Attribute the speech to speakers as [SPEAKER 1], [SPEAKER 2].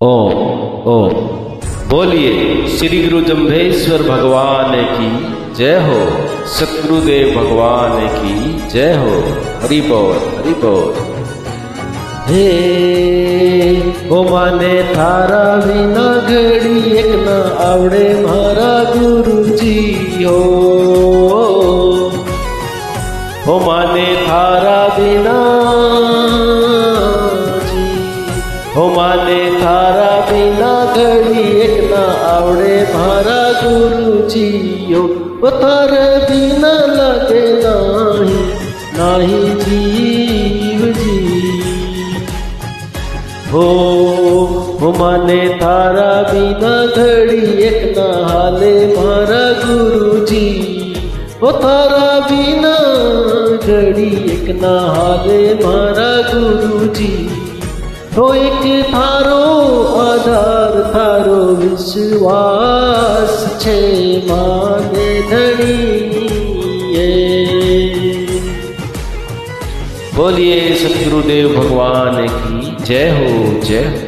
[SPEAKER 1] ओम ओम। बोलिए श्री गुरु जम्भेश्वर भगवान की जय हो, सतगुरुदेव भगवान की जय हो। हरि बोल हरि बोल। हे ओ माने थारा विना घड़ी एक न आवड़े मारा गुरुजी हो। ओ माने थारा बिना हो, माने थारा बिना घड़ी एक ना आवड़े मारा गुरुजी हो। वो थारे बिना लगे नाही नाही जीव जी हो माने थारा बिना घड़ी एक ना हाले मारा गुरुजी। वो थारा बिना घड़ी एक ना हाले मारा गुरुजी। तो एक थारो आधार थारो विश्वास छे माने धणीए। बोलिए सतगुरुदेव भगवान की जय हो जय हो।